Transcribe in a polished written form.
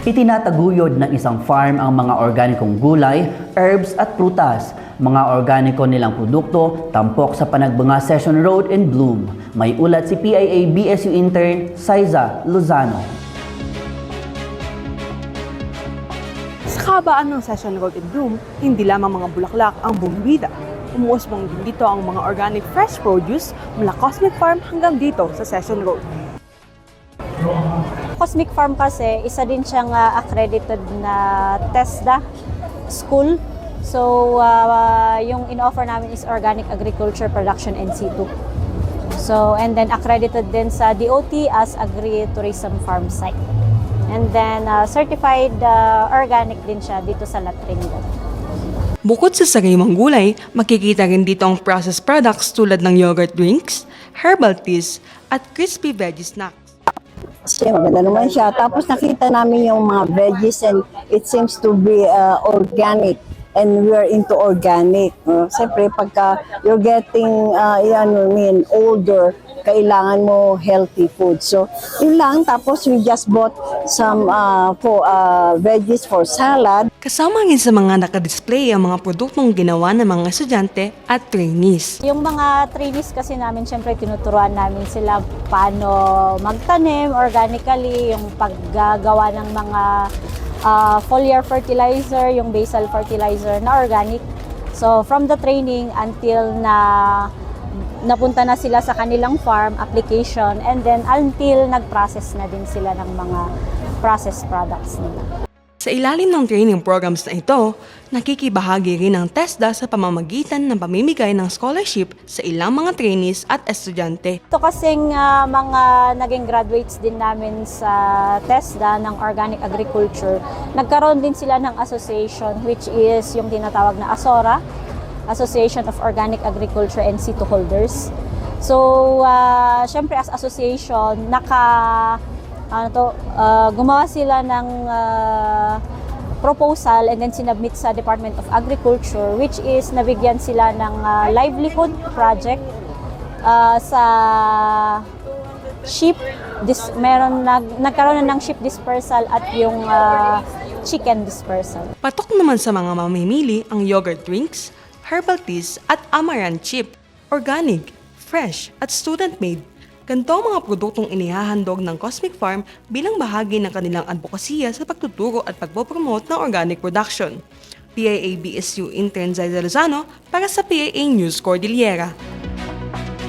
Itinataguyod ng isang farm ang mga organikong gulay, herbs at prutas. Mga organiko nilang produkto, tampok sa Panagbanga Session Road in Bloom. May ulat si PIA-BSU intern Saiza Lozano. Sa kabaan ng Session Road in Bloom, hindi lamang mga bulaklak ang bumibida. Umuusbong din dito ang mga organic fresh produce mula Cosmic Farm hanggang dito sa Session Road. Cosmic Farm kasi, isa din siyang accredited na TESDA school. So, yung in-offer namin is Organic Agriculture Production in situ. So, and then accredited din sa DOT as Agri-Tourism Farm Site. And then, certified organic din siya dito sa La Trinidad. Bukod sa sariwang gulay, makikita rin dito ang processed products tulad ng yogurt drinks, herbal teas, at crispy veggie snacks. Siya, maganda naman siya. Tapos nakita namin yung mga veggies and it seems to be organic. And we are into organic. Siyempre, pagka you're getting older, kailangan mo healthy food. So, yun lang. Tapos, we just bought some veggies for salad. Kasama rin sa mga nakadisplay ang mga produktong ginawa ng mga estudyante at trainees. Yung mga trainees kasi namin, syempre tinuturuan namin sila paano magtanim organically, yung paggagawa ng mga foliar fertilizer, yung basal fertilizer na organic. So from the training until na napunta na sila sa kanilang farm application, and then until nag-process na din sila ng mga processed products nila. Sa ilalim ng training programs na ito, nakikibahagi rin ang TESDA sa pamamagitan ng pamimigay ng scholarship sa ilang mga trainees at estudyante. Ito kasing mga naging graduates din namin sa TESDA ng Organic Agriculture, nagkaroon din sila ng association which is yung tinatawag na ASORA, Association of Organic Agriculture and Situ Holders. So, syempre as association, gumawa sila ng proposal and then sinubmit sa Department of Agriculture, which is nabigyan sila ng livelihood project sa sheep. Nagkaroon na ng sheep dispersal at yung chicken dispersal. Patok naman sa mga mamimili ang yogurt drinks, herbal teas at amaranth chip, organic, fresh at student-made. Ganito ang mga produktong inihahandog ng Cosmic Farm bilang bahagi ng kanilang advokasya sa pagtuturo at pagpopromote ng organic production. PIA-BSU intern Saiza Lozano para sa PIA News Cordillera.